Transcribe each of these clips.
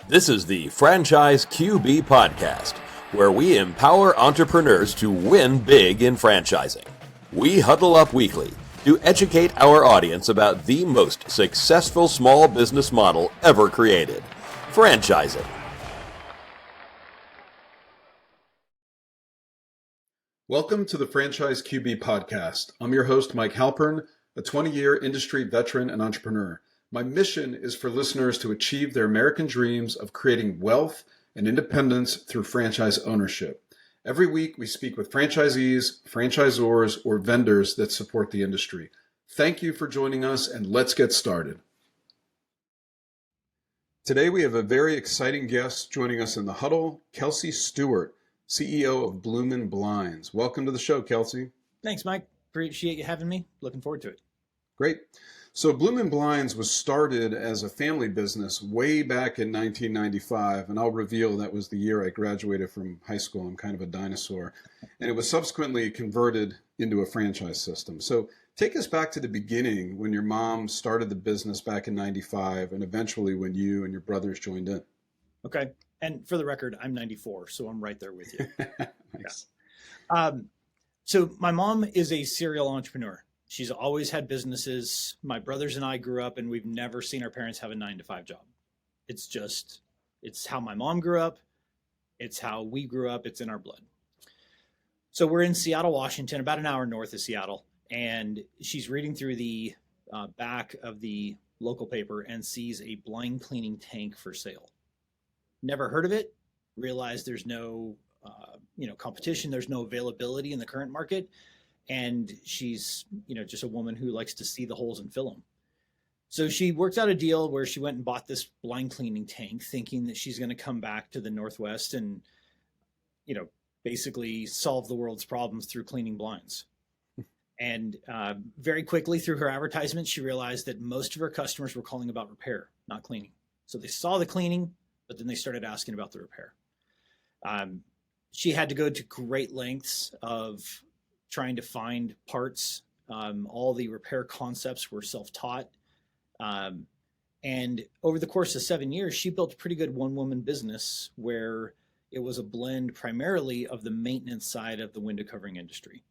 This is the Franchise QB Podcast, where we empower entrepreneurs to win big in franchising. We huddle up weekly to educate our audience about the most successful small business model ever created, franchising. Welcome to the Franchise QB Podcast. I'm your host, Mike Halpern, a 20-year industry veteran and entrepreneur. My mission is for listeners to achieve their American dreams of creating wealth and independence through franchise ownership. Every week, we speak with franchisees, franchisors, or vendors that support the industry. Thank you for joining us, and let's get started. Today, we have a very exciting guest joining us in the huddle, Kelsey Stuart, CEO of Bloomin Blinds. Welcome to the show, Kelsey. Thanks, Mike. Appreciate you having me. Looking forward to it. Great. So Bloomin Blinds was started as a family business way back in 1995, and I'll reveal that was the year I graduated from high school. I'm kind of a dinosaur. And it was subsequently converted into a franchise system. So take us back to the beginning when your mom started the business back in 95 and eventually when you and your brothers joined in. Okay. And for the record, I'm 94, so I'm right there with you. Nice. Yeah. So my mom is a serial entrepreneur. She's always had businesses. My brothers and I grew up, and we've never seen our parents have a 9-to-5 job. It's how my mom grew up. It's how we grew up. It's in our blood. So we're in Seattle, Washington, about an hour north of Seattle. And she's reading through the back of the local paper and sees a blind cleaning tank for sale. Never heard of it, realized there's no competition, there's no availability in the current market. And she's, just a woman who likes to see the holes and fill them. So she worked out a deal where she went and bought this blind cleaning tank, thinking that she's going to come back to the Northwest and, basically solve the world's problems through cleaning blinds. And very quickly through her advertisement, she realized that most of her customers were calling about repair, not cleaning. So they saw the cleaning, but then they started asking about the repair. She had to go to great lengths of trying to find parts. All the repair concepts were self-taught. And over the course of 7 years, she built a pretty good one-woman business where it was a blend primarily of the maintenance side of the window covering industry.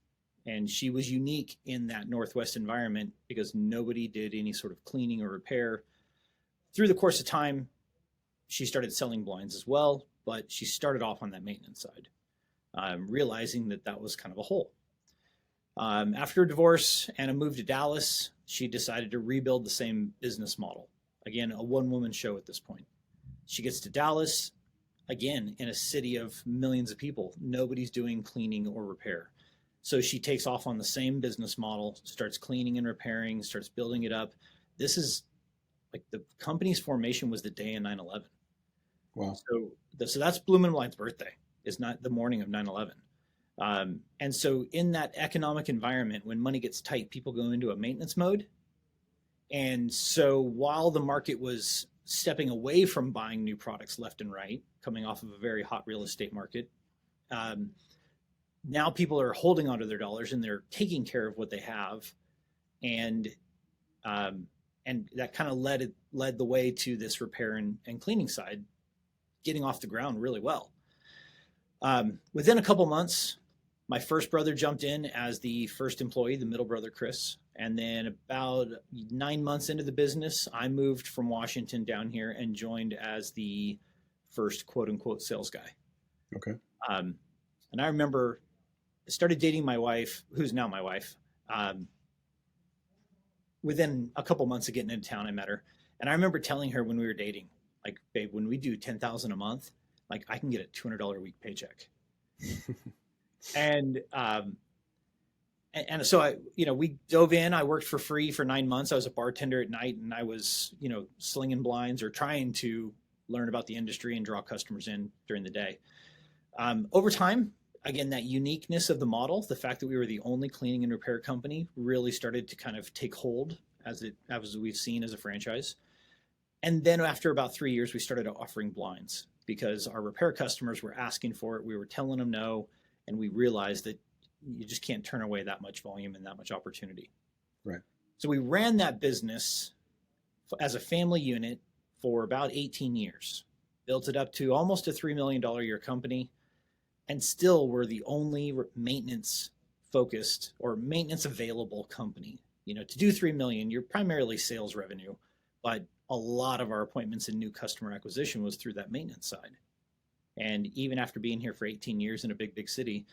And she was unique in that Northwest environment because nobody did any sort of cleaning or repair. Through the course of time, she started selling blinds as well, but she started off on that maintenance side, realizing that was kind of a hole. After a divorce and a move to Dallas, she decided to rebuild the same business model. Again, a one-woman show at this point. She gets to Dallas, again, in a city of millions of people. Nobody's doing cleaning or repair. So she takes off on the same business model, starts cleaning and repairing, starts building it up. This is like the company's formation was the day in 9/11. Wow. So that's Bloomin Blinds' birthday, is not the morning of 9/11. And so in that economic environment, when money gets tight, people go into a maintenance mode. And so while the market was stepping away from buying new products left and right, coming off of a very hot real estate market, now people are holding onto their dollars and they're taking care of what they have. And that kind of led the way to this repair and cleaning side, getting off the ground really well. Within a couple months, my first brother jumped in as the first employee, the middle brother, Chris. And then about 9 months into the business, I moved from Washington down here and joined as the first quote unquote sales guy. Okay. And I remember I started dating my wife, who's now my wife. Within a couple months of getting into town, I met her. And I remember telling her when we were dating, like, babe, when we do $10,000 a month, like I can get a $200 a week paycheck. And so we dove in. I worked for free for 9 months. I was a bartender at night, and I was, slinging blinds or trying to learn about the industry and draw customers in during the day. Over time, again, that uniqueness of the model, the fact that we were the only cleaning and repair company, really started to kind of take hold as we've seen as a franchise. And then after about 3 years, we started offering blinds because our repair customers were asking for it. We were telling them no, and we realized that you just can't turn away that much volume and that much opportunity. Right. So we ran that business as a family unit for about 18 years. built it up to almost a $3 million a year company, and still we're the only maintenance focused or maintenance available company. To do 3 million, you're primarily sales revenue, but a lot of our appointments and new customer acquisition was through that maintenance side. And even after being here for 18 years in a big city,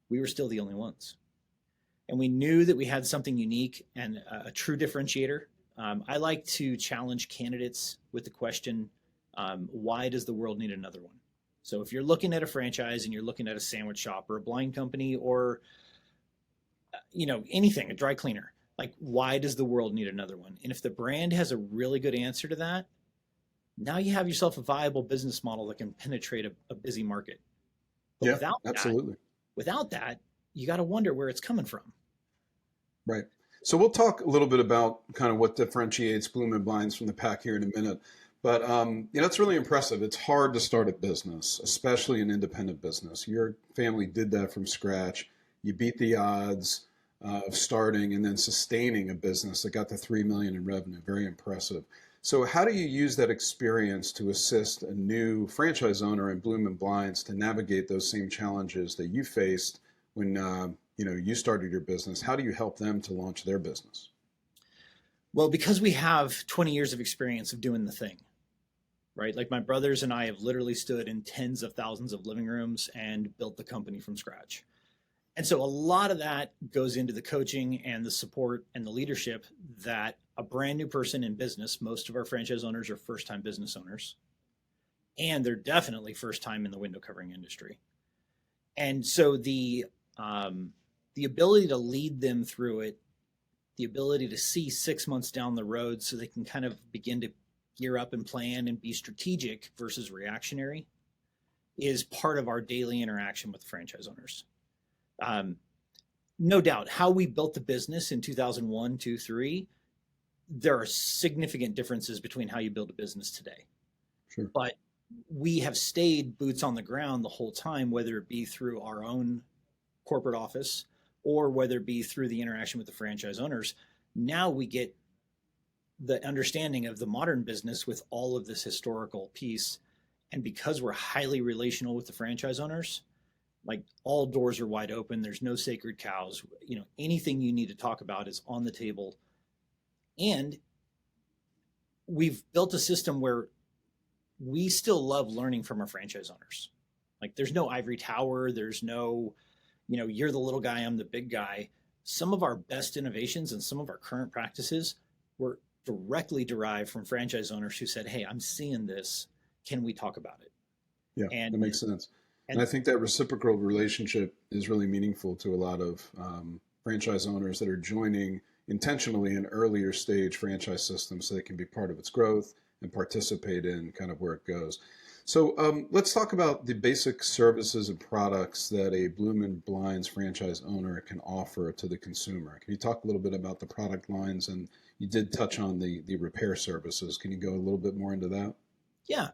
we were still the only ones. And we knew that we had something unique and a true differentiator. I like to challenge candidates with the question, why does the world need another one? So if you're looking at a franchise and you're looking at a sandwich shop or a blind company or, anything, a dry cleaner, like, why does the world need another one? And if the brand has a really good answer to that, now you have yourself a viable business model that can penetrate a busy market. But yeah, absolutely. Without that, you got to wonder where it's coming from. Right. So we'll talk a little bit about kind of what differentiates Bloomin Blinds from the pack here in a minute. But, it's really impressive. It's hard to start a business, especially an independent business. Your family did that from scratch. You beat the odds of starting and then sustaining a business that got to 3 million in revenue. Very impressive. So how do you use that experience to assist a new franchise owner in Bloomin Blinds to navigate those same challenges that you faced when you started your business? How do you help them to launch their business? Well, because we have 20 years of experience of doing the thing, right? Like my brothers and I have literally stood in tens of thousands of living rooms and built the company from scratch. And so a lot of that goes into the coaching and the support and the leadership that a brand new person in business, most of our franchise owners are first-time business owners, and they're definitely first time in the window covering industry. And so the ability to lead them through it, the ability to see 6 months down the road so they can kind of begin to gear up and plan and be strategic versus reactionary is part of our daily interaction with franchise owners. No doubt how we built the business in 2001, 2, 3, there are significant differences between how you build a business today. Sure. But we have stayed boots on the ground the whole time, whether it be through our own corporate office or whether it be through the interaction with the franchise owners. Now we get the understanding of the modern business with all of this historical piece. And because we're highly relational with the franchise owners, like all doors are wide open. There's no sacred cows. Anything you need to talk about is on the table. And we've built a system where we still love learning from our franchise owners. Like there's no ivory tower. There's no, you're the little guy, I'm the big guy. Some of our best innovations and some of our current practices were directly derived from franchise owners who said, hey, I'm seeing this. Can we talk about it? Yeah, that makes sense. And I think that reciprocal relationship is really meaningful to a lot of franchise owners that are joining intentionally an earlier stage franchise system so they can be part of its growth and participate in kind of where it goes. So let's talk about the basic services and products that a Bloomin Blinds franchise owner can offer to the consumer. Can you talk a little bit about the product lines? And you did touch on the repair services. Can you go a little bit more into that? Yeah.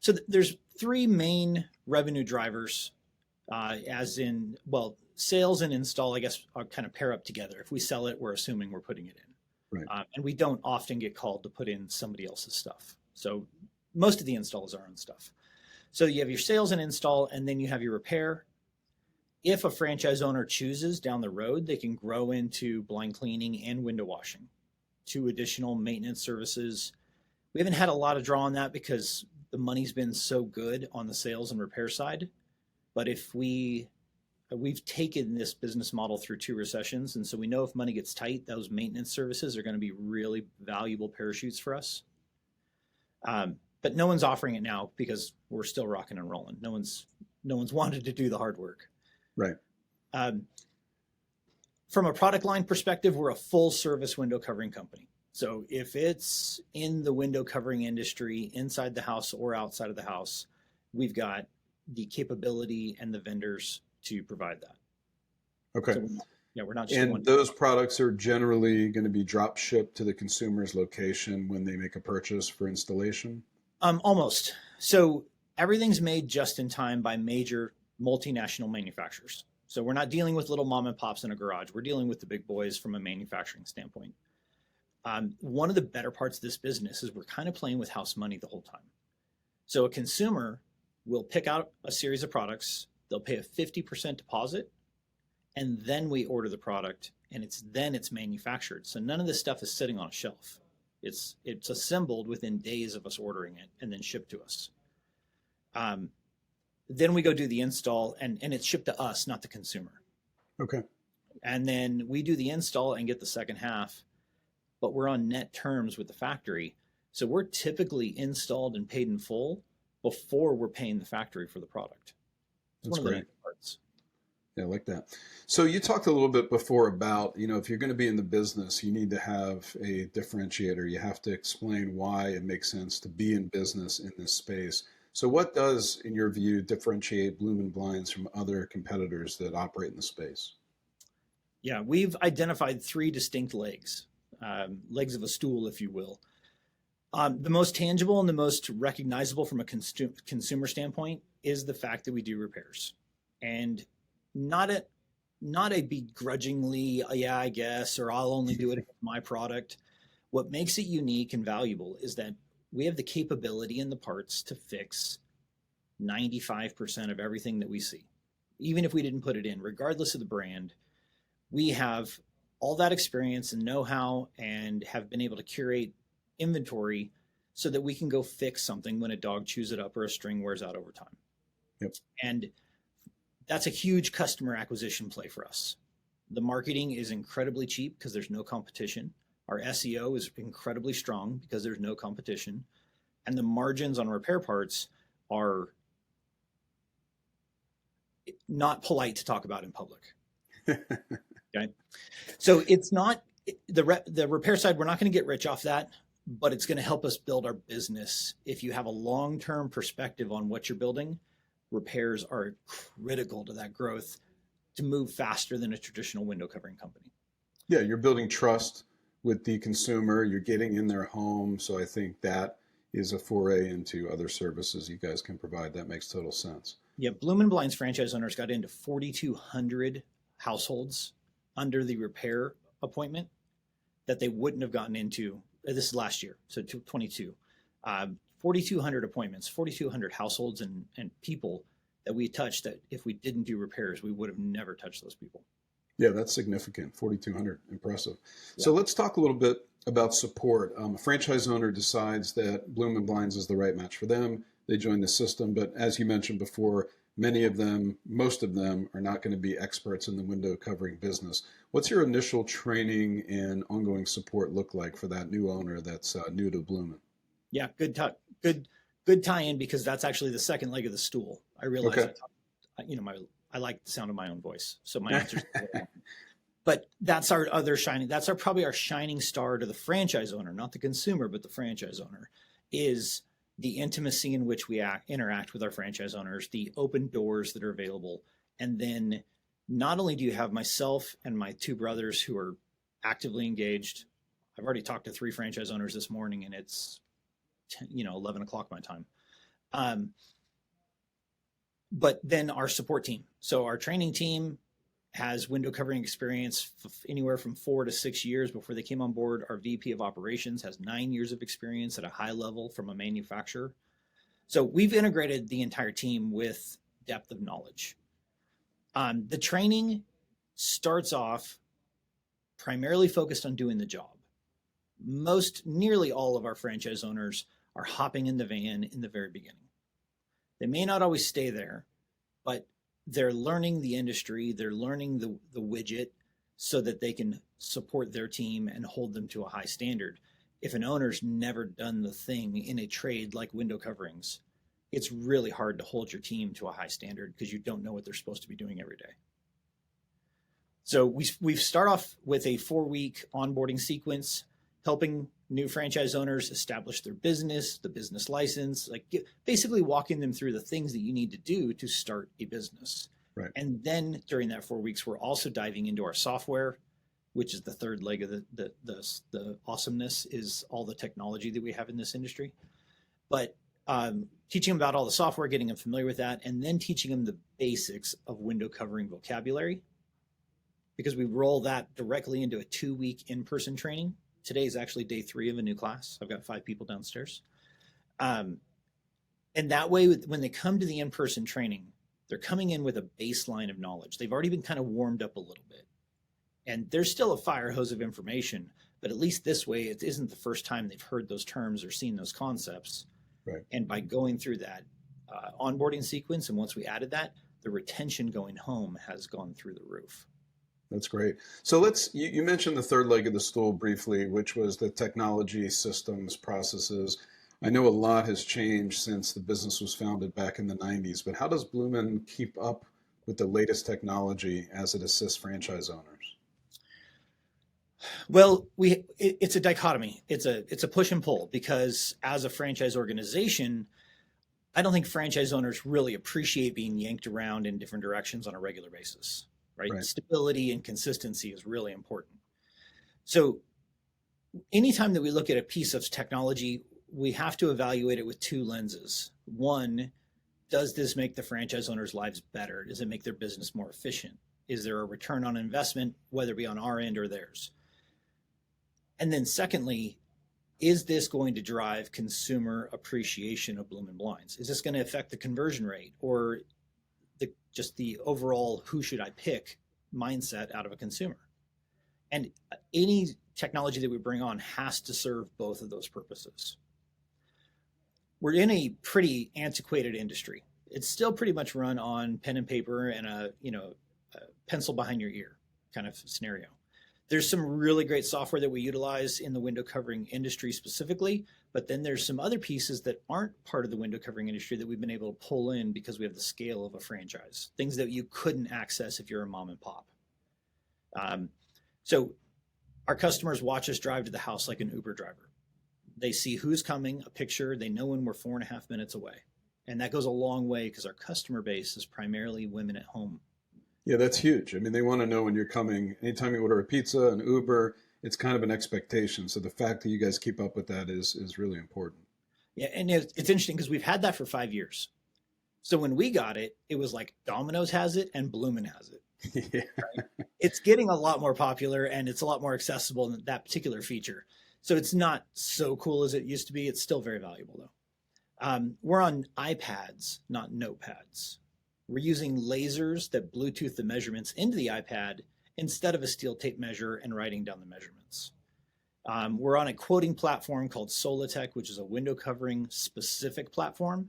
So there's three main revenue drivers, sales and install, I guess, are kind of pair up together. If we sell it, we're assuming we're putting it in. Right. And we don't often get called to put in somebody else's stuff. So most of the install is our own stuff. So you have your sales and install, and then you have your repair. If a franchise owner chooses down the road, they can grow into blind cleaning and window washing, 2 additional maintenance services. We haven't had a lot of draw on that because the money's been so good on the sales and repair side. But if we've taken this business model through 2 recessions, and so we know if money gets tight, those maintenance services are going to be really valuable parachutes for us. But no one's offering it now because we're still rocking and rolling. No one's wanted to do the hard work. Right. From a product line perspective, we're a full service window covering company. So if it's in the window covering industry, inside the house or outside of the house, we've got the capability and the vendors to provide that. Okay. So, we're not just and those products are generally going to be drop shipped to the consumer's location when they make a purchase for installation? Almost. So everything's made just in time by major multinational manufacturers. So we're not dealing with little mom and pops in a garage. We're dealing with the big boys from a manufacturing standpoint. One of the better parts of this business is we're kind of playing with house money the whole time. So a consumer will pick out a series of products, they'll pay a 50% deposit, and then we order the product, and it's manufactured. So none of this stuff is sitting on a shelf. It's assembled within days of us ordering it and then shipped to us. Then we go do the install, and it's shipped to us, not the consumer. Okay. And then we do the install and get the second half, but we're on net terms with the factory. So we're typically installed and paid in full before we're paying the factory for the product. It's That's one of great. the parts. Yeah, I like that. So you talked a little bit before about, if you're going to be in the business, you need to have a differentiator. You have to explain why it makes sense to be in business in this space. So what does, in your view, differentiate Bloomin Blinds from other competitors that operate in the space? Yeah, we've identified three distinct legs, legs of a stool, if you will. The most tangible and the most recognizable from a consumer standpoint is the fact that we do repairs, and not a begrudgingly, yeah, I guess, or I'll only do it with my product. What makes it unique and valuable is that we have the capability and the parts to fix 95% of everything that we see. Even if we didn't put it in, regardless of the brand, we have all that experience and know-how and have been able to curate inventory so that we can go fix something when a dog chews it up or a string wears out over time. Yep. And that's a huge customer acquisition play for us. The marketing is incredibly cheap because there's no competition. Our SEO is incredibly strong because there's no competition. And the margins on repair parts are not polite to talk about in public. Okay. So it's not the repair side. We're not going to get rich off that, but it's going to help us build our business. If you have a long-term perspective on what you're building, repairs are critical to that growth to move faster than a traditional window covering company. Yeah, you're building trust with the consumer. You're getting in their home. So I think that is a foray into other services you guys can provide. That makes total sense. Yeah, Bloomin Blinds franchise owners got into 4,200 households under the repair appointment that they wouldn't have gotten into. This is last year, so 22. 4,200 appointments, 4,200 households and people that we touched that if we didn't do repairs, we would have never touched those people. Yeah, that's significant. 4,200, impressive. Yeah. So let's talk a little bit about support. A franchise owner decides that Bloomin Blinds is the right match for them. They join the system, but as you mentioned before, most of them are not going to be experts in the window covering business. What's your initial training and ongoing support look like for that new owner that's new to Bloomin? Yeah, good tie-in, because that's actually the second leg of the stool. I realize Okay. I like the sound of my own voice, so my answer's but that's probably our shining star to the franchise owner, not the consumer, but the franchise owner, is the intimacy in which we interact with our franchise owners, the open doors that are available. And then not only do you have myself and my two brothers who are actively engaged. I've already talked to 3 franchise owners this morning, and it's 11 o'clock my time. But then our support team. So our training team has window covering experience anywhere from 4 to 6 years before they came on board. Our VP of operations has 9 years of experience at a high level from a manufacturer. So we've integrated the entire team with depth of knowledge. The training starts off primarily focused on doing the job. Nearly all of our franchise owners are hopping in the van in the very beginning. They may not always stay there, but they're learning the industry, they're learning the widget so that they can support their team and hold them to a high standard. If an owner's never done the thing in a trade like window coverings, it's really hard to hold your team to a high standard because you don't know what they're supposed to be doing every day. So we start off with a 4-week onboarding sequence, helping new franchise owners establish their business, the business license, basically walking them through the things that you need to do to start a business. Right. And then during that 4 weeks, we're also diving into our software, which is the third leg of the awesomeness, is all the technology that we have in this industry. But teaching them about all the software, getting them familiar with that, and then teaching them the basics of window covering vocabulary, because we roll that directly into a 2-week in-person training. Today is actually day 3 of a new class. I've got 5 people downstairs. And that way, when they come to the in-person training, they're coming in with a baseline of knowledge. They've already been kind of warmed up a little bit. And there's still a fire hose of information, but at least this way, it isn't the first time they've heard those terms or seen those concepts. Right. And by going through that onboarding sequence, and once we added that, the retention going home has gone through the roof. That's great. So you mentioned the third leg of the stool briefly, which was the technology, systems, processes. I know a lot has changed since the business was founded back in the 90s, but how does Bloomin keep up with the latest technology as it assists franchise owners? Well, it's a dichotomy. It's a push and pull, because as a franchise organization, I don't think franchise owners really appreciate being yanked around in different directions on a regular basis, right? Stability and consistency is really important. So anytime that we look at a piece of technology, we have to evaluate it with two lenses. One, does this make the franchise owners' lives better? Does it make their business more efficient? Is there a return on investment, whether it be on our end or theirs? And then secondly, is this going to drive consumer appreciation of Bloomin Blinds? Is this going to affect the conversion rate or just the overall who should I pick mindset out of a consumer? And any technology that we bring on has to serve both of those purposes. We're in a pretty antiquated industry. It's still pretty much run on pen and paper and a pencil behind your ear kind of scenario. There's some really great software that we utilize in the window covering industry specifically, but then there's some other pieces that aren't part of the window covering industry that we've been able to pull in because we have the scale of a franchise, things that you couldn't access if you're a mom and pop. So our customers watch us drive to the house like an Uber driver. They see who's coming, a picture, they know when we're 4.5 minutes away. And that goes a long way because our customer base is primarily women at home. Yeah, that's huge. I mean, they want to know when you're coming. Anytime you order a pizza, an Uber, it's kind of an expectation. So the fact that you guys keep up with that is really important. Yeah, and it's interesting because we've had that for 5 years. So when we got it, it was like Domino's has it and Bloomin has it. Yeah. Right? It's getting a lot more popular and it's a lot more accessible than that particular feature. So it's not so cool as it used to be. It's still very valuable though. We're on iPads, not notepads. We're using lasers that Bluetooth the measurements into the iPad instead of a steel tape measure and writing down the measurements. We're on a quoting platform called Solitech, which is a window covering specific platform.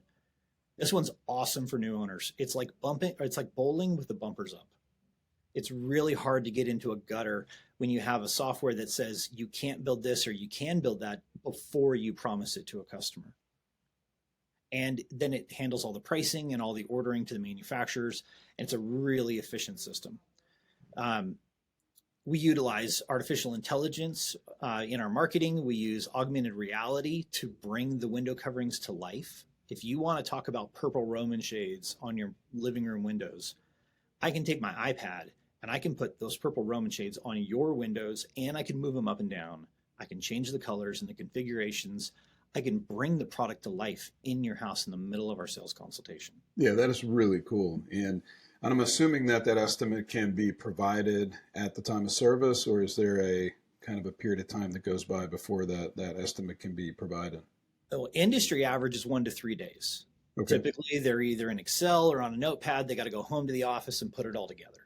This one's awesome for new owners. It's like bowling with the bumpers up. It's really hard to get into a gutter when you have a software that says you can't build this or you can build that before you promise it to a customer. And then it handles all the pricing and all the ordering to the manufacturers. And it's a really efficient system. We utilize artificial intelligence in our marketing. We use augmented reality to bring the window coverings to life. If you want to talk about purple Roman shades on your living room windows, I can take my iPad and I can put those purple Roman shades on your windows and I can move them up and down. I can change the colors and the configurations. I can bring the product to life in your house in the middle of our sales consultation. Yeah, that is really cool. And I'm assuming that estimate can be provided at the time of service, or is there a kind of a period of time that goes by before that estimate can be provided? So industry average is 1 to 3 days. Okay. Typically, they're either in Excel or on a notepad. They got to go home to the office and put it all together.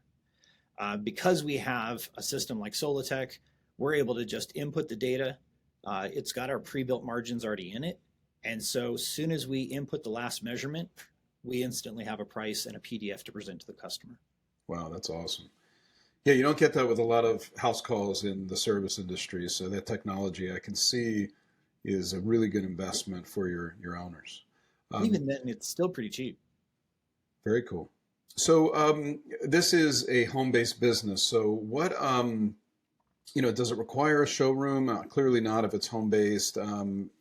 Because we have a system like Solitech, we're able to just input the data. It's got our pre-built margins already in it. And so as soon as we input the last measurement, we instantly have a price and a PDF to present to the customer. Wow, that's awesome. Yeah, you don't get that with a lot of house calls in the service industry. So that technology I can see is a really good investment for your owners. Even then, it's still pretty cheap. Very cool. So this is a home-based business. So what, does it require a showroom? Clearly not if it's home-based.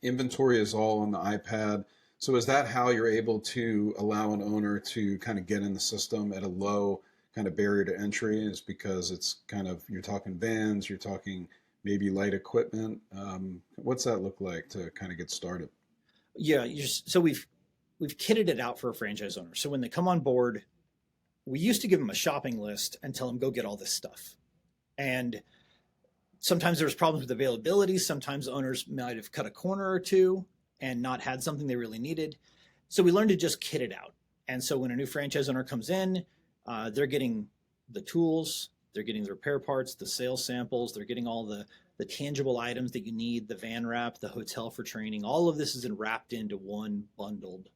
Inventory is all on the iPad. So is that how you're able to allow an owner to kind of get in the system at a low kind of barrier to entry? Is because it's kind of, you're talking vans, you're talking maybe light equipment. What's that look like to kind of get started? Yeah, so we've kitted it out for a franchise owner. So when they come on board, we used to give them a shopping list and tell them, go get all this stuff. And sometimes there's problems with availability. Sometimes owners might have cut a corner or two and not had something they really needed. So we learned to just kit it out. And so when a new franchise owner comes in, they're getting the tools, they're getting the repair parts, the sales samples, they're getting all the tangible items that you need, the van wrap, the hotel for training. All of this is wrapped into one bundled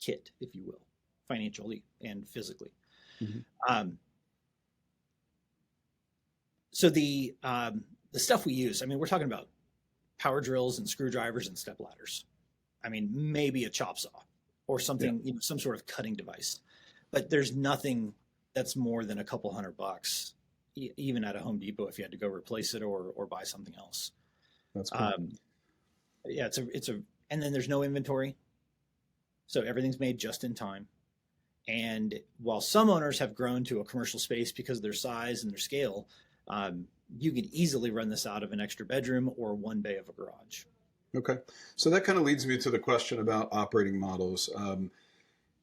kit, if you will, financially and physically. Mm-hmm. So the stuff we use, I mean, we're talking about power drills and screwdrivers and step ladders. I mean, maybe a chop saw or something, you know, some sort of cutting device, but there's nothing that's more than a couple $100, even at a Home Depot, if you had to go replace it or buy something else. That's cool. Yeah, and then there's no inventory. So everything's made just in time. And while some owners have grown to a commercial space because of their size and their scale, you can easily run this out of an extra bedroom or one bay of a garage. Okay. So that kind of leads me to the question about operating models.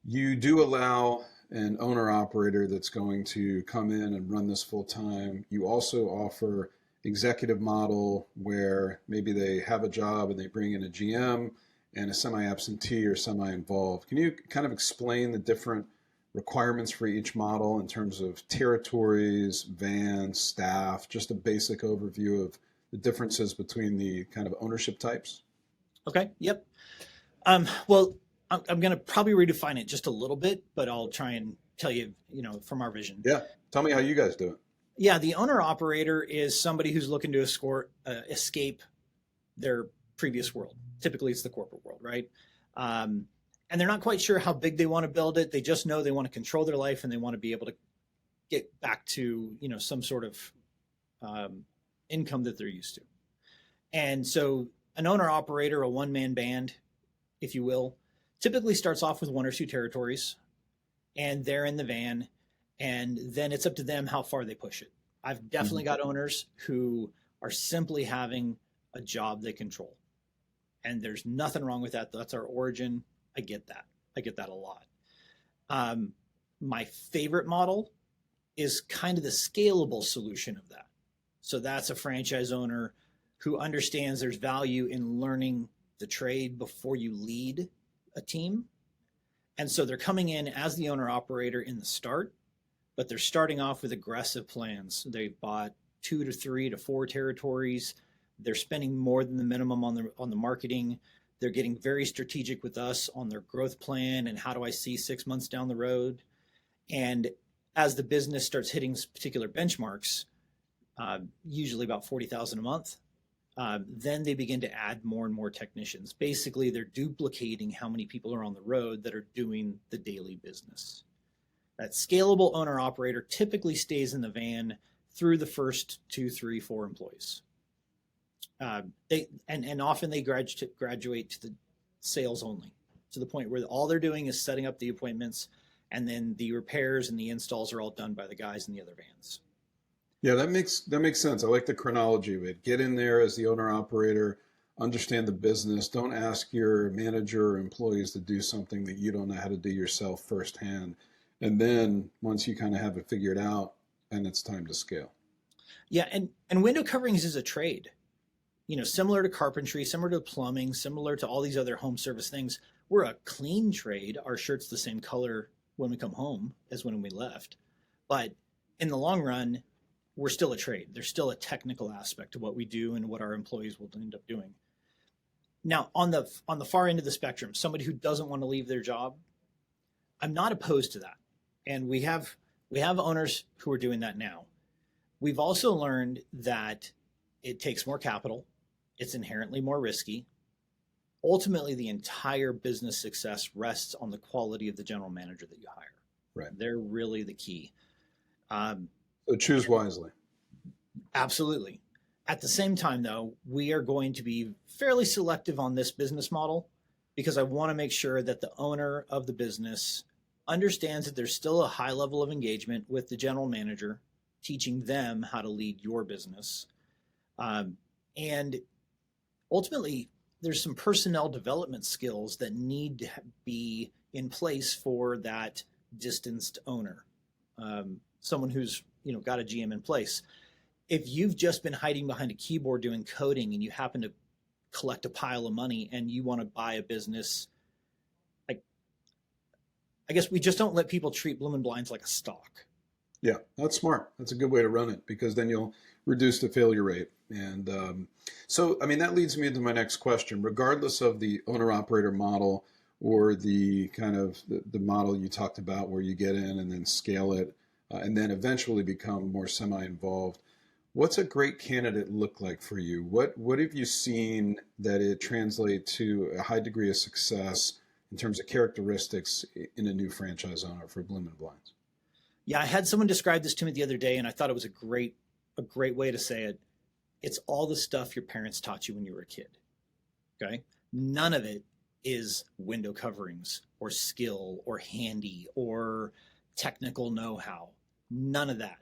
You do allow an owner operator that's going to come in and run this full time. You also offer executive model where maybe they have a job and they bring in a GM and a semi-absentee or semi-involved. Can you kind of explain the different requirements for each model in terms of territories, vans, staff, just a basic overview of the differences between the kind of ownership types? Okay. Yep. Well, I'm going to probably redefine it just a little bit, but I'll try and tell you, you know, from our vision. Yeah. Tell me how you guys do it. Yeah. The owner operator is somebody who's looking to escape their previous world. Typically it's the corporate world, right? And they're not quite sure how big they want to build it. They just know they want to control their life and they want to be able to get back to, you know, some sort of income that they're used to. And so an owner operator, a one-man band, if you will, typically starts off with one or two territories and they're in the van, and then it's up to them how far they push it. I've definitely got owners who are simply having a job they control, and there's nothing wrong with that. That's our origin. I get that a lot. My favorite model is kind of the scalable solution of that. So that's a franchise owner who understands there's value in learning the trade before you lead a team. And so they're coming in as the owner operator in the start, but they're starting off with aggressive plans. They've bought 2 to 3 to 4 territories. They're spending more than the minimum on the marketing. They're getting very strategic with us on their growth plan and how do I see 6 months down the road. And as the business starts hitting particular benchmarks, usually about 40,000 a month, then they begin to add more and more technicians. Basically, they're duplicating how many people are on the road that are doing the daily business. That scalable owner operator typically stays in the van through the first 2, 3, 4 employees. Often they graduate to the sales only, to the point where all they're doing is setting up the appointments, and then the repairs and the installs are all done by the guys in the other vans. Yeah, that makes sense. I like the chronology of it. Get in there as the owner operator, understand the business. Don't ask your manager or employees to do something that you don't know how to do yourself firsthand. And then once you kind of have it figured out, and it's time to scale. Yeah, and window coverings is a trade. You know, similar to carpentry, similar to plumbing, similar to all these other home service things. We're a clean trade. Our shirt's the same color when we come home as when we left. But in the long run, we're still a trade. There's still a technical aspect to what we do and what our employees will end up doing. Now, on the far end of the spectrum, somebody who doesn't want to leave their job, I'm not opposed to that. And we have owners who are doing that now. We've also learned that it takes more capital. It's inherently more risky. Ultimately, the entire business success rests on the quality of the general manager that you hire. Right. They're really the key. So choose wisely. Absolutely. At the same time, though, we are going to be fairly selective on this business model because I want to make sure that the owner of the business understands that there's still a high level of engagement with the general manager, teaching them how to lead your business. And ultimately, there's some personnel development skills that need to be in place for that distanced owner, someone who's got a GM in place. If you've just been hiding behind a keyboard doing coding and you happen to collect a pile of money and you want to buy a business, like I guess we just don't let people treat Bloomin Blinds like a stock. Yeah, that's smart. That's a good way to run it, because then you'll reduce the failure rate. And so, I mean, that leads me into my next question. Regardless of the owner-operator model or the kind of the model you talked about where you get in and then scale it and then eventually become more semi-involved, what's a great candidate look like for you? What have you seen that it translates to a high degree of success in terms of characteristics in a new franchise owner for Bloomin Blinds? Yeah, I had someone describe this to me the other day, and I thought it was a great way to say it. It's all the stuff your parents taught you when you were a kid. Okay? None of it is window coverings or skill or handy or technical know-how. None of that.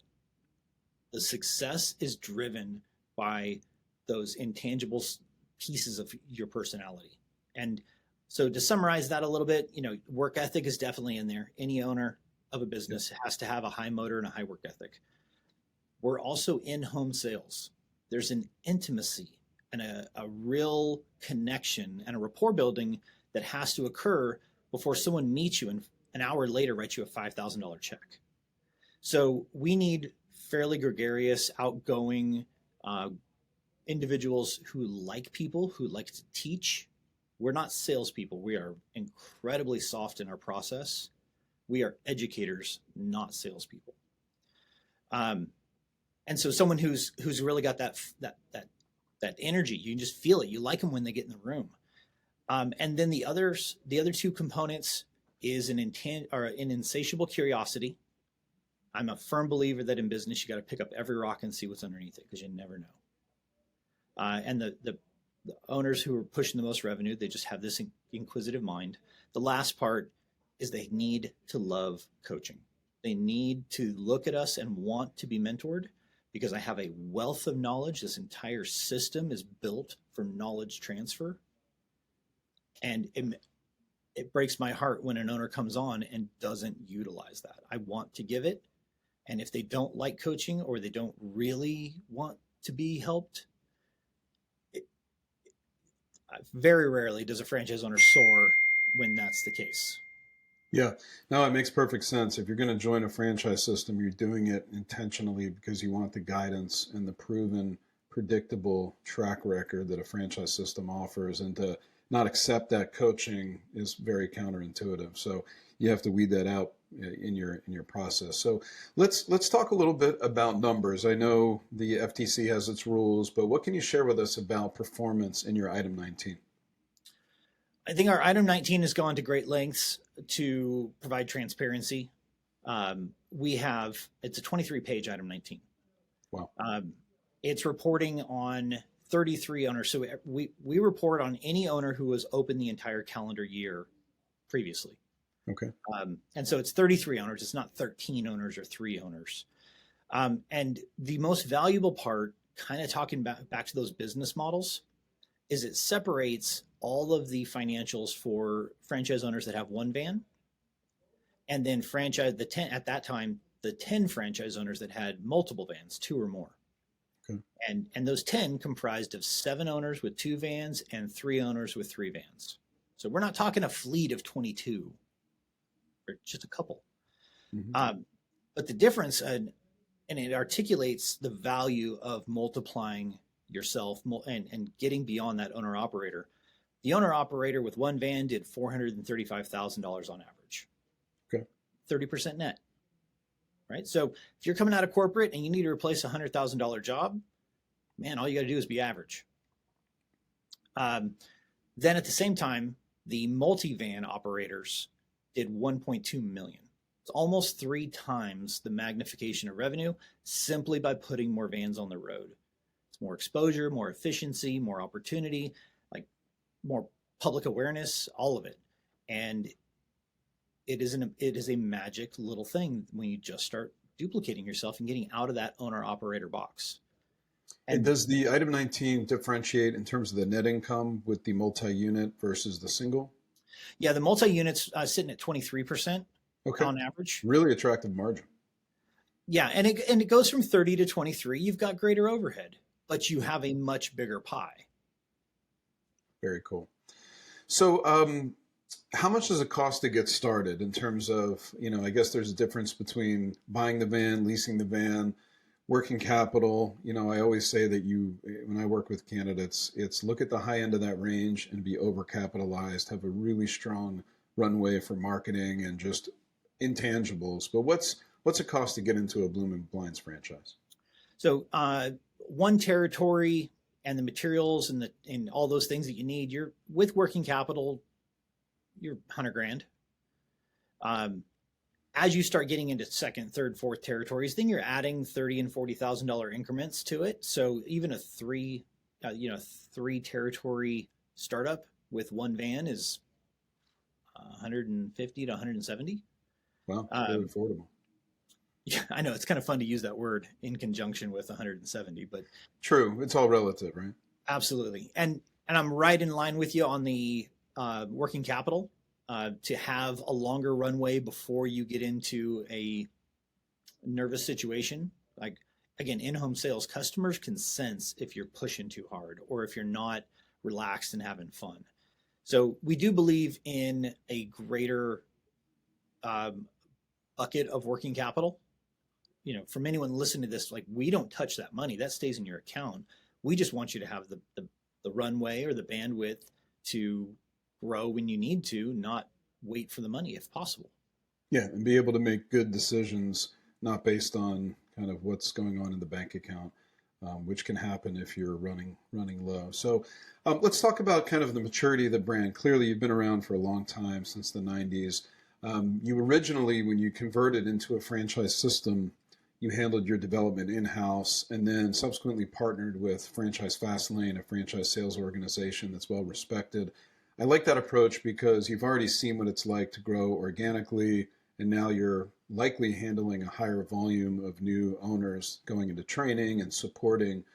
The success is driven by those intangible pieces of your personality. And so to summarize that a little bit, work ethic is definitely in there. Any owner of a business has to have a high motor and a high work ethic. We're also in home sales. There's an intimacy and a real connection and a rapport building that has to occur before someone meets you and an hour later writes you a $5,000 check. So we need fairly gregarious, outgoing individuals who like people, who like to teach. We're not salespeople. We are incredibly soft in our process. We are educators, not salespeople. And so someone who's really got that energy, you can just feel it. You like them when they get in the room. And then the other two components is an insatiable curiosity. I'm a firm believer that in business, you got to pick up every rock and see what's underneath it, because you never know. And the owners who are pushing the most revenue, they just have this inquisitive mind. The last part is they need to love coaching. They need to look at us and want to be mentored, because I have a wealth of knowledge. This entire system is built for knowledge transfer. And it breaks my heart when an owner comes on and doesn't utilize that. I want to give it. And if they don't like coaching or they don't really want to be helped, very rarely does a franchise owner soar when that's the case. Yeah, no, it makes perfect sense. If you're going to join a franchise system, you're doing it intentionally because you want the guidance and the proven, predictable track record that a franchise system offers. And to not accept that coaching is very counterintuitive. So you have to weed that out in your process. So let's talk a little bit about numbers. I know the FTC has its rules, but what can you share with us about performance in your item 19? I think our item 19 has gone to great lengths to provide transparency. It's a 23-page item 19. Wow. It's reporting on 33 owners. So we report on any owner who was open the entire calendar year previously. Okay. And so it's 33 owners. It's not 13 owners or 3 owners. And the most valuable part, kind of talking back to those business models, is it separates all of the financials for franchise owners that have one van, and then at that time, the 10 franchise owners that had multiple vans, 2 or more. Okay. And those 10 comprised of 7 owners with 2 vans and 3 owners with 3 vans. So we're not talking a fleet of 22, or just a couple. Mm-hmm. But the difference, and it articulates the value of multiplying yourself and getting beyond that owner operator. The owner operator with one van did $435,000 on average. Okay. 30% net, right? So if you're coming out of corporate and you need to replace a $100,000 job, man, all you got to do is be average. Then at the same time, the multi-van operators did 1.2 million. It's almost 3 times the magnification of revenue simply by putting more vans on the road. It's more exposure, more efficiency, more opportunity, like more public awareness, all of it. And it is a magic little thing when you just start duplicating yourself and getting out of that owner operator box. And does the item 19 differentiate in terms of the net income with the multi-unit versus the single? Yeah, the multi-unit's sitting at 23% on average. Really attractive margin. Yeah, and it goes from 30 to 23. You've got greater overhead, but you have a much bigger pie. Very cool. So How much does it cost to get started in terms of, I guess there's a difference between buying the van, leasing the van, working capital. I always say that when I work with candidates, it's look at the high end of that range and be overcapitalized, have a really strong runway for marketing and just intangibles. But what's it cost to get into a Bloomin Blinds franchise? So one territory and the materials and all those things that you need, you're with working capital, you're 100 grand. As you start getting into second, third, fourth territories, then you're adding $30,000 and $40,000 increments to it. So even a three territory startup with one van is 150 to 170. Wow, really affordable. Yeah, I know it's kind of fun to use that word in conjunction with 170, but true, it's all relative, right? Absolutely, and I'm right in line with you on the working capital. To have a longer runway before you get into a nervous situation. Like, again, in-home sales, customers can sense if you're pushing too hard or if you're not relaxed and having fun. So we do believe in a greater bucket of working capital. From anyone listening to this, like, we don't touch that money. That stays in your account. We just want you to have the runway or the bandwidth to grow when you need to, not wait for the money if possible. Yeah, and be able to make good decisions, not based on kind of what's going on in the bank account, which can happen if you're running low. So let's talk about kind of the maturity of the brand. Clearly, you've been around for a long time, since the 90s. You originally, when you converted into a franchise system, you handled your development in-house and then subsequently partnered with Franchise Fastlane, a franchise sales organization that's well respected. I like that approach because you've already seen what it's like to grow organically, and now you're likely handling a higher volume of new owners going into training and supporting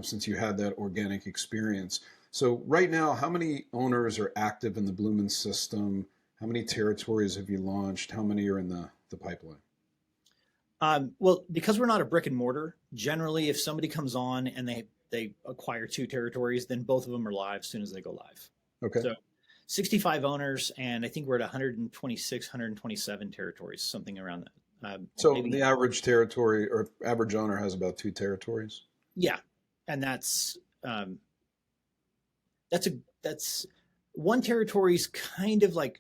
since you had that organic experience. So right now, how many owners are active in the Bloomin system? How many territories have you launched? How many are in the pipeline? Well, because we're not a brick and mortar, generally, if somebody comes on and they acquire 2 territories, then both of them are live as soon as they go live. Okay. So 65 owners, and I think we're at 126, 127 territories, something around that. So maybe the average territory or average owner has about 2 territories? Yeah. And that's one territory is kind of like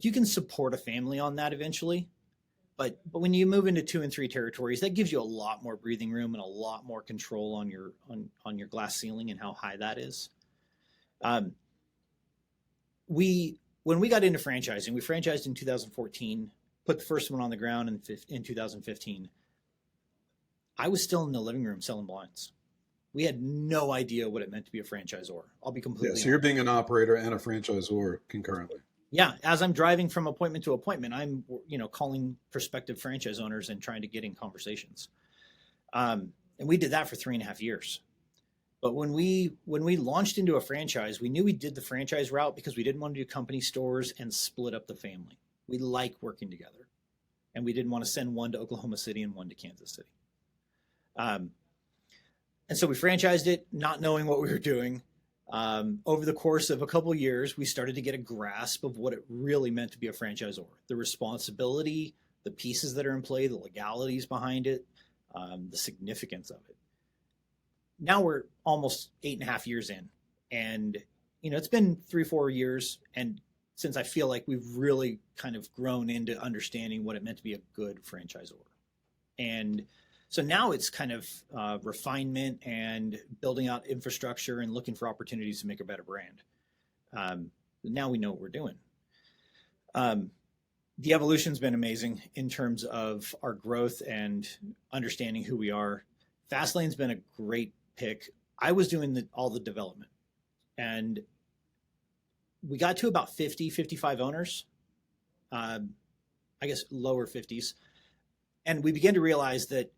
you can support a family on that eventually. But when you move into 2 and 3 territories, that gives you a lot more breathing room and a lot more control on your glass ceiling and how high that is. When we got into franchising, we franchised in 2014, put the first one on the ground in 2015. I was still in the living room selling blinds. We had no idea what it meant to be a franchisor. I'll be completely honest. So you're being an operator and a franchisor concurrently. Yeah, as I'm driving from appointment to appointment, I'm calling prospective franchise owners and trying to get in conversations. And we did that for 3.5 years. But when we launched into a franchise, we knew we did the franchise route because we didn't want to do company stores and split up the family. We like working together, and we didn't want to send one to Oklahoma City and one to Kansas City. And so we franchised it, not knowing what we were doing. Over the course of a couple of years, we started to get a grasp of what it really meant to be a franchisor, the responsibility, the pieces that are in play, the legalities behind it, the significance of it. Now we're almost 8.5 years in, and it's been 3-4 years, and since I feel like we've really kind of grown into understanding what it meant to be a good franchisor. And so now it's kind of refinement and building out infrastructure and looking for opportunities to make a better brand. Now we know what we're doing. The evolution's been amazing in terms of our growth and understanding who we are. Fastlane's been a great pick. I was doing all the development, and we got to about 55 owners, I guess lower 50s. And we began to realize that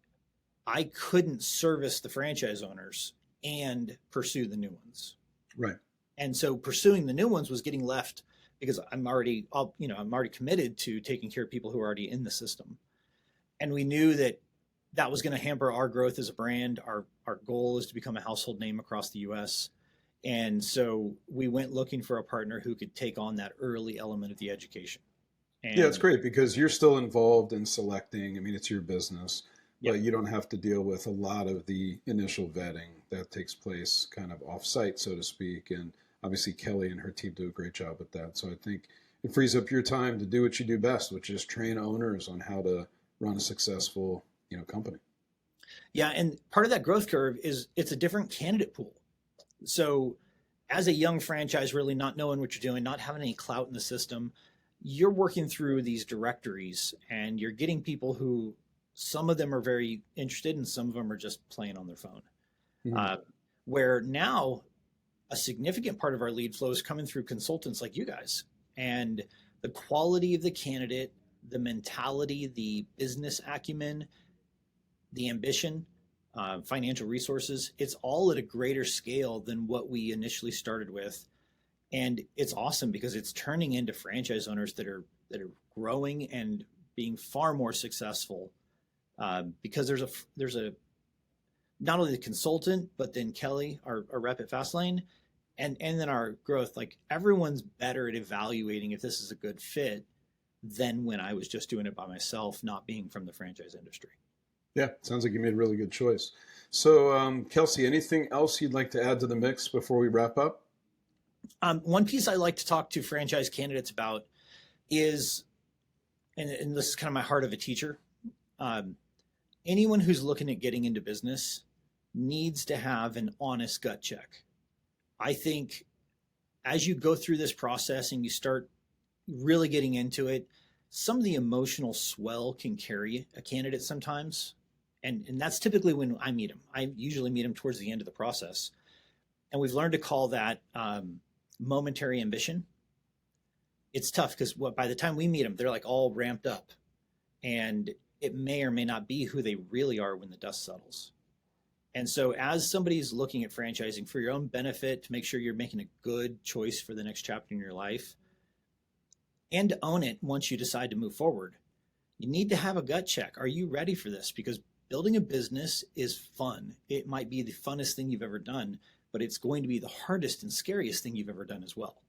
I couldn't service the franchise owners and pursue the new ones. Right. And so pursuing the new ones was getting left because I'm already committed to taking care of people who are already in the system. And we knew that was going to hamper our growth as a brand. Our goal is to become a household name across the US. And so we went looking for a partner who could take on that early element of the education. And Yeah, it's great because you're still involved in selecting. I mean, it's your business, Yep. but you don't have to deal with a lot of the initial vetting that takes place kind of off-site, so to speak. And obviously, Kelly and her team do a great job with that. So I think it frees up your time to do what you do best, which is train owners on how to run a successful, company. Yeah, and part of that growth curve is it's a different candidate pool. So as a young franchise, really not knowing what you're doing, not having any clout in the system, you're working through these directories and you're getting people who, some of them are very interested and some of them are just playing on their phone. Mhm. Where now a significant part of our lead flow is coming through consultants like you guys, and the quality of the candidate, the mentality, the business acumen, the ambition, financial resources, it's all at a greater scale than what we initially started with. And it's awesome because it's turning into franchise owners that are growing and being far more successful, because there's a not only the consultant, but then Kelly, our rep at Fastlane, and then our growth. Like, everyone's better at evaluating if this is a good fit than when I was just doing it by myself, not being from the franchise industry. Yeah, sounds like you made a really good choice. So, Kelsey, anything else you'd like to add to the mix before we wrap up? One piece I like to talk to franchise candidates about is, and this is kind of my heart of a teacher, anyone who's looking at getting into business needs to have an honest gut check. I think as you go through this process and you start really getting into it, some of the emotional swell can carry a candidate sometimes. And that's typically when I meet them. I usually meet them towards the end of the process. And we've learned to call that momentary ambition. It's tough because by the time we meet them, they're like all ramped up. And it may or may not be who they really are when the dust settles. And so as somebody's looking at franchising for your own benefit, to make sure you're making a good choice for the next chapter in your life, and to own it once you decide to move forward, you need to have a gut check. Are you ready for this? Because building a business is fun. It might be the funnest thing you've ever done, but it's going to be the hardest and scariest thing you've ever done as well.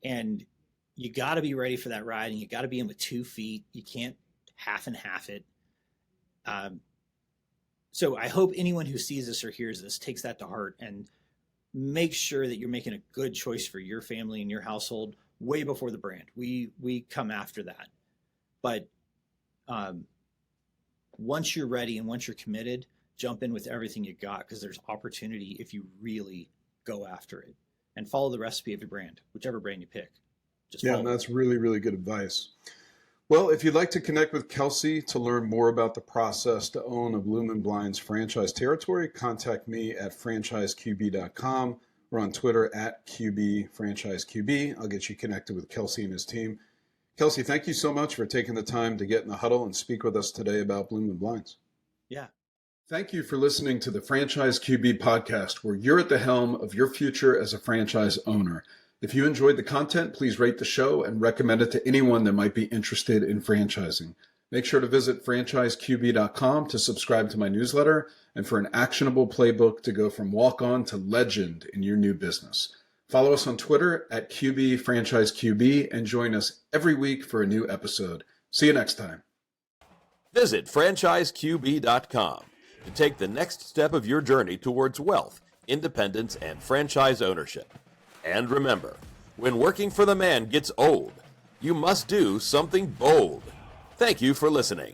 And you got to be ready for that ride, and you got to be in with 2 feet. You can't half and half it. So I hope anyone who sees this or hears this takes that to heart and make sure that you're making a good choice for your family and your household way before the brand. We come after that. But once you're ready and once you're committed, jump in with everything you got, because there's opportunity if you really go after it and follow the recipe of your brand, whichever brand you pick. Yeah, and that's really, really good advice. Well, if you'd like to connect with Kelsey to learn more about the process to own a Bloomin Blinds franchise territory, contact me at franchiseqb.com or on Twitter at QBFranchiseQB. I'll get you connected with Kelsey and his team. Kelsey, thank you so much for taking the time to get in the huddle and speak with us today about Bloomin Blinds. Yeah. Thank you for listening to the Franchise QB podcast, where you're at the helm of your future as a franchise owner. If you enjoyed the content, please rate the show and recommend it to anyone that might be interested in franchising. Make sure to visit franchiseqb.com to subscribe to my newsletter and for an actionable playbook to go from walk-on to legend in your new business. Follow us on Twitter at QBFranchiseQB and join us every week for a new episode. See you next time. Visit franchiseqb.com to take the next step of your journey towards wealth, independence, and franchise ownership. And remember, when working for the man gets old, you must do something bold. Thank you for listening.